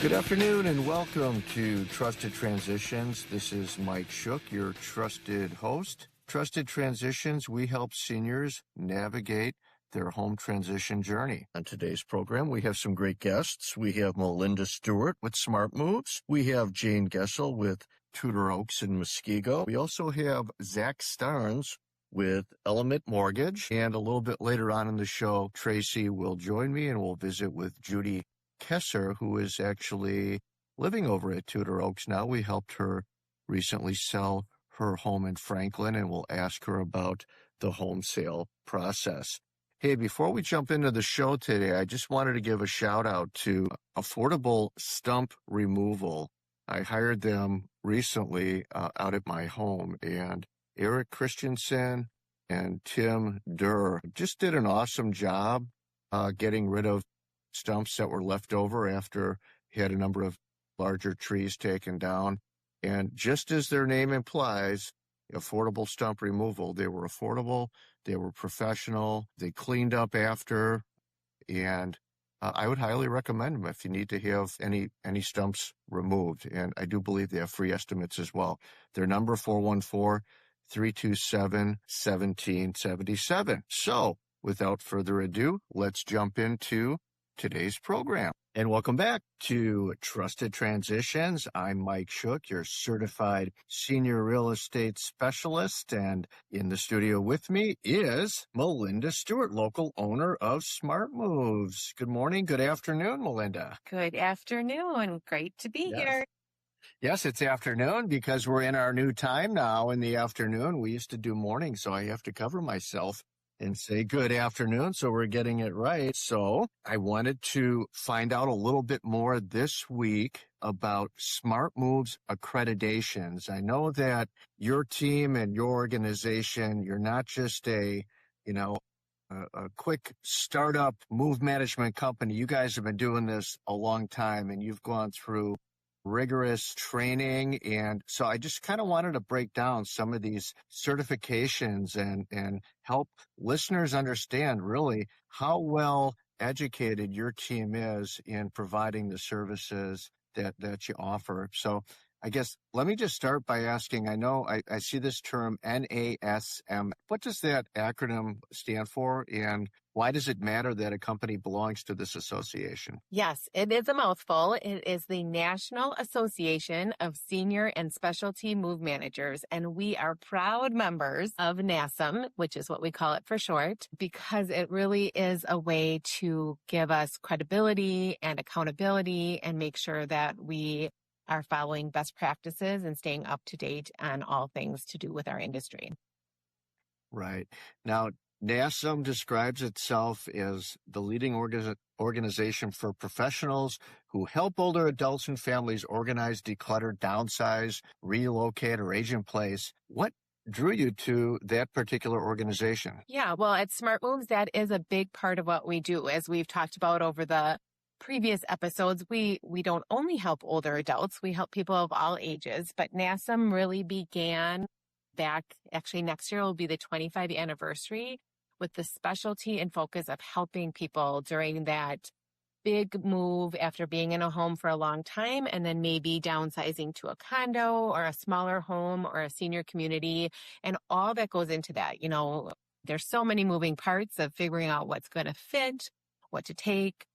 Good afternoon and welcome to Trusted Transitions. This is Mike Schuch, your trusted host. Trusted Transitions, we help seniors navigate their home transition journey. On today's program, we have some great guests. We have Melinda Stuart with Smart Moves. We have Jane Gessel with Tudor Oaks in Muskego. We also have Zach Starnes with Element Mortgage. And a little bit later on in the show, Tracy will join me and we'll visit with Judy Kesser, who is actually living over at Tudor Oaks now. We helped her recently sell her home in Franklin, and we'll ask her about the home sale process. Hey, before we jump into the show today, I just wanted to give a shout out to Affordable Stump Removal. I hired them recently out at my home, and Eric Christensen and Tim Durr just did an awesome job getting rid of stumps that were left over after he had a number of larger trees taken down. And just as their name implies, affordable stump removal, they were affordable, they were professional, they cleaned up after, and I would highly recommend them if you need to have any stumps removed. And I do believe they have free estimates as well. Their number 414-327-1777. So without further ado, let's jump into today's program. And welcome back to Trusted Transitions. I'm Mike Schuch, your certified senior real estate specialist. And in the studio with me is Melinda Stuart, local owner of Smart Moves. Good morning. Good afternoon, Melinda. Good afternoon. Great to be here. Yes, it's afternoon because we're in our new time now in the afternoon. We used to do morning, so I have to cover myself and say good afternoon, so we're getting it right. So I wanted to find out a little bit more this week about Smart Moves accreditations. I know that your team and your organization, you're not just a quick startup move management company. You guys have been doing this a long time, and you've gone through rigorous training. And so I just kind of wanted to break down some of these certifications and help listeners understand really how well educated your team is in providing the services that you offer. So I guess let me just start by asking, I know I see this term NASMM. What does that acronym stand for, and why does it matter that a company belongs to this association? Yes, it is a mouthful. It is the National Association of Senior and Specialty Move Managers, and we are proud members of NASMM, which is what we call it for short, because it really is a way to give us credibility and accountability and make sure that we are following best practices and staying up to date on all things to do with our industry. Right. Now, NASMM describes itself as the leading organization for professionals who help older adults and families organize, declutter, downsize, relocate, or age in place. What drew you to that particular organization? Yeah, well, at Smart Moves, that is a big part of what we do. As we've talked about over the previous episodes, we don't only help older adults, we help people of all ages, but NASMM really began back, actually next year will be the 25th anniversary, with the specialty and focus of helping people during that big move after being in a home for a long time and then maybe downsizing to a condo or a smaller home or a senior community and all that goes into that. You know, there's so many moving parts of figuring out what's going to fit, what to take.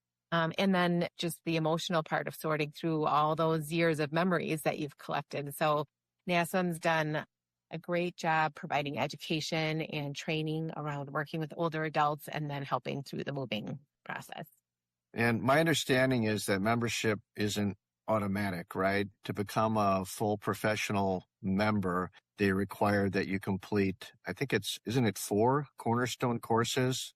And then just the emotional part of sorting through all those years of memories that you've collected. So NASMM's done a great job providing education and training around working with older adults and then helping through the moving process. And my understanding is that membership isn't automatic, right? To become a full professional member, they require that you complete, isn't it 4 cornerstone courses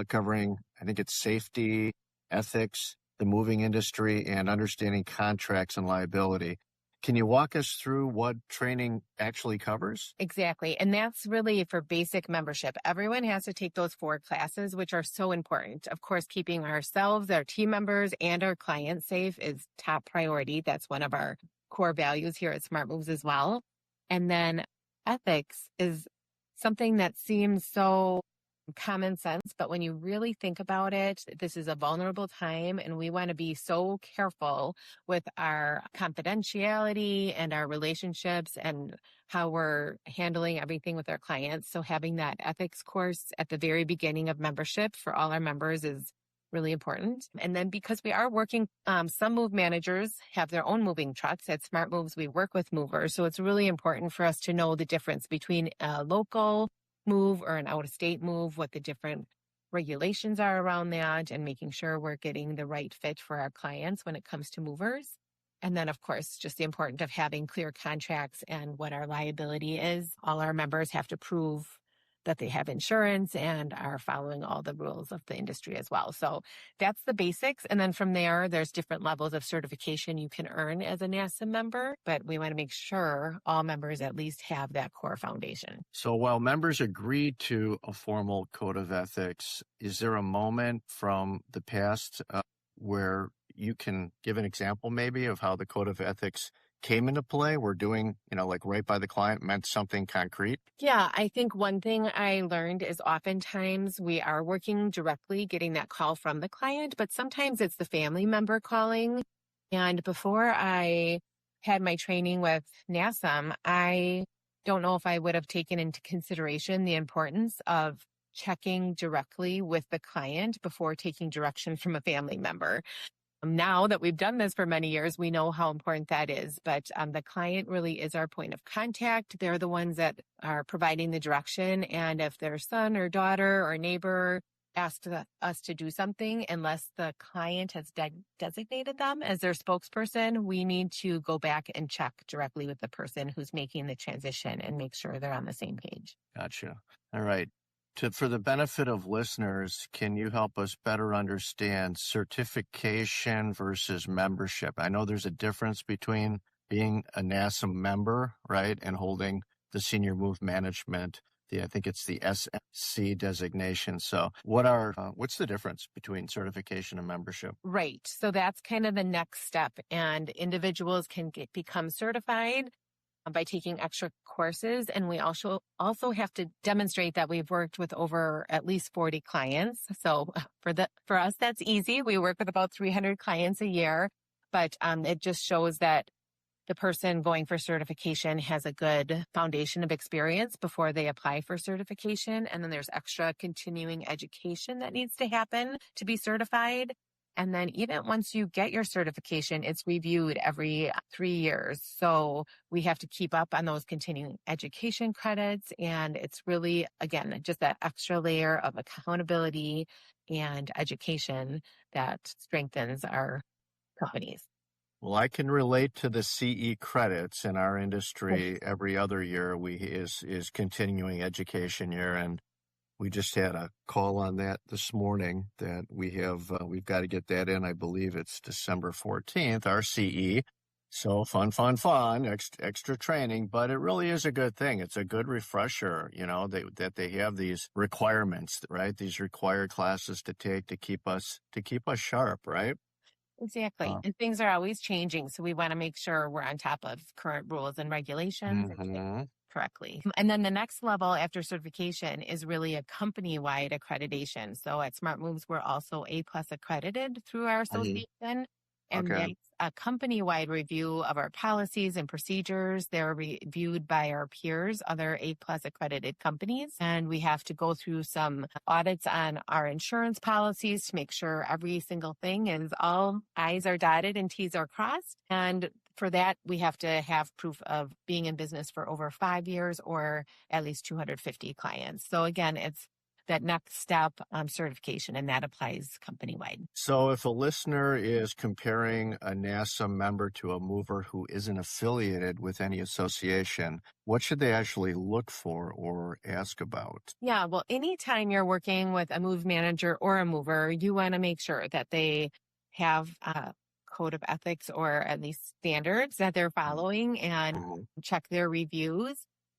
covering, I think it's safety, ethics, the moving industry, and understanding contracts and liability. Can you walk us through what training actually covers? Exactly. And that's really for basic membership. Everyone has to take those 4 classes, which are so important. Of course, keeping ourselves, our team members, and our clients safe is top priority. That's one of our core values here at Smart Moves as well. And then ethics is something that seems so common sense, but when you really think about it, this is a vulnerable time and we want to be so careful with our confidentiality and our relationships and how we're handling everything with our clients. So having that ethics course at the very beginning of membership for all our members is really important. And then because we are working, some move managers have their own moving trucks. At Smart Moves, we work with movers. So it's really important for us to know the difference between a local move or an out-of-state move, what the different regulations are around that, and making sure we're getting the right fit for our clients when it comes to movers. And then, of course, just the importance of having clear contracts and what our liability is. All our members have to prove that they have insurance and are following all the rules of the industry as well. So that's the basics. And then from there, there's different levels of certification you can earn as a NASMM member, but we want to make sure all members at least have that core foundation. So while members agree to a formal code of ethics, is there a moment from the past where you can give an example maybe of how the code of ethics came into play? We're doing, like right by the client meant something concrete? Yeah, I think one thing I learned is oftentimes we are working directly, getting that call from the client, but sometimes it's the family member calling. And before I had my training with NASMM, I don't know if I would have taken into consideration the importance of checking directly with the client before taking direction from a family member. Now that we've done this for many years, we know how important that is. But the client really is our point of contact. They're the ones that are providing the direction. And if their son or daughter or neighbor asks us to do something, unless the client has designated them as their spokesperson, we need to go back and check directly with the person who's making the transition and make sure they're on the same page. Gotcha. All right. For the benefit of listeners, can you help us better understand certification versus membership? I know there's a difference between being a NASMM member, right, and holding the senior move management. I think it's the SMC designation. So what's the difference between certification and membership? Right. So that's kind of the next step. And individuals can become certified by taking extra courses. And we also have to demonstrate that we've worked with over at least 40 clients. So for us, that's easy. We work with about 300 clients a year, but it just shows that the person going for certification has a good foundation of experience before they apply for certification. And then there's extra continuing education that needs to happen to be certified. And then even once you get your certification, it's reviewed every 3 years. So we have to keep up on those continuing education credits. And it's really, again, just that extra layer of accountability and education that strengthens our companies. Well, I can relate to the CE credits in our industry. Every other year is continuing education year, and we just had a call on that this morning that we've got to get that in. I believe it's December 14th, our CE. So fun, extra training, but it really is a good thing. It's a good refresher, that they have these requirements, right? These required classes to take to keep us sharp, right? Exactly. And things are always changing. So we want to make sure we're on top of current rules and regulations correctly. And then the next level after certification is really a company-wide accreditation. So at Smart Moves, we're also A+ accredited through our association. And that's a company-wide review of our policies and procedures. They're reviewed by our peers, other A+ accredited companies. And we have to go through some audits on our insurance policies to make sure every single thing is all I's are dotted and T's are crossed. And for that, we have to have proof of being in business for over 5 years or at least 250 clients. So again, it's that next step certification, and that applies company-wide. So if a listener is comparing a NASMM member to a mover who isn't affiliated with any association, what should they actually look for or ask about? Yeah, well, anytime you're working with a move manager or a mover, you want to make sure that they have a code of ethics or at least standards that they're following and check their reviews.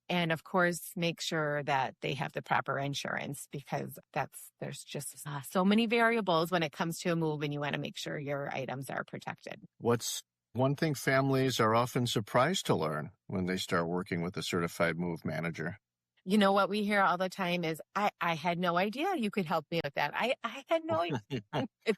And of course, make sure that they have the proper insurance because there's just so many variables when it comes to a move and you want to make sure your items are protected. What's one thing families are often surprised to learn when they start working with a certified move manager? You know what we hear all the time is, I had no idea you could help me with that. I had no idea I could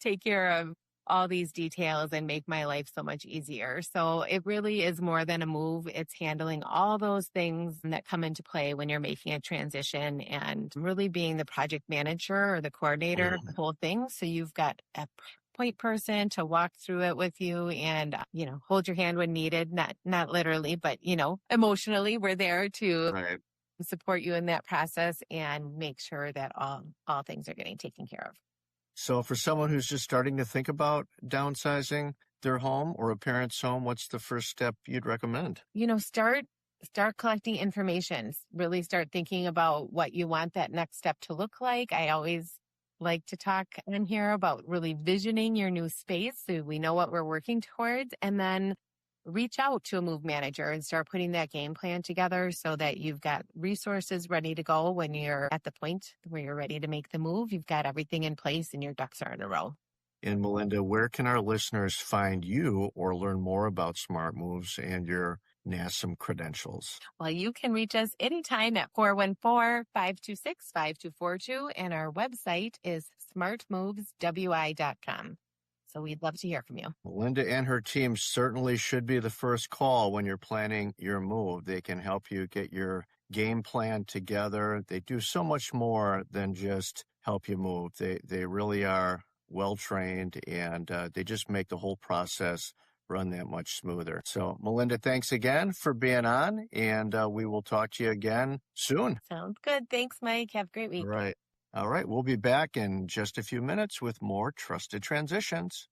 take care of all these details and make my life so much easier. So it really is more than a move. It's handling all those things that come into play when you're making a transition and really being the project manager or the coordinator of the whole thing. So you've got a point person to walk through it with you and, hold your hand when needed. Not literally, but, emotionally, we're there to Right. support you in that process and make sure that all things are getting taken care of. So for someone who's just starting to think about downsizing their home or a parent's home, what's the first step you'd recommend? Start collecting information. Really start thinking about what you want that next step to look like. I always like to talk in here about really visioning your new space so we know what we're working towards, and then reach out to a move manager and start putting that game plan together so that you've got resources ready to go when you're at the point where you're ready to make the move. You've got everything in place and your ducks are in a row. And Melinda, where can our listeners find you or learn more about Smart Moves and your NASM credentials? Well, you can reach us anytime at 414-526-5242, and our website is smartmoveswi.com. So we'd love to hear from you. Melinda and her team certainly should be the first call when you're planning your move. They can help you get your game plan together. They do so much more than just help you move. They really are well trained, and they just make the whole process run that much smoother. So, Melinda, thanks again for being on, and we will talk to you again soon. Sounds good. Thanks, Mike. Have a great week. All right. We'll be back in just a few minutes with more Trusted Transitions.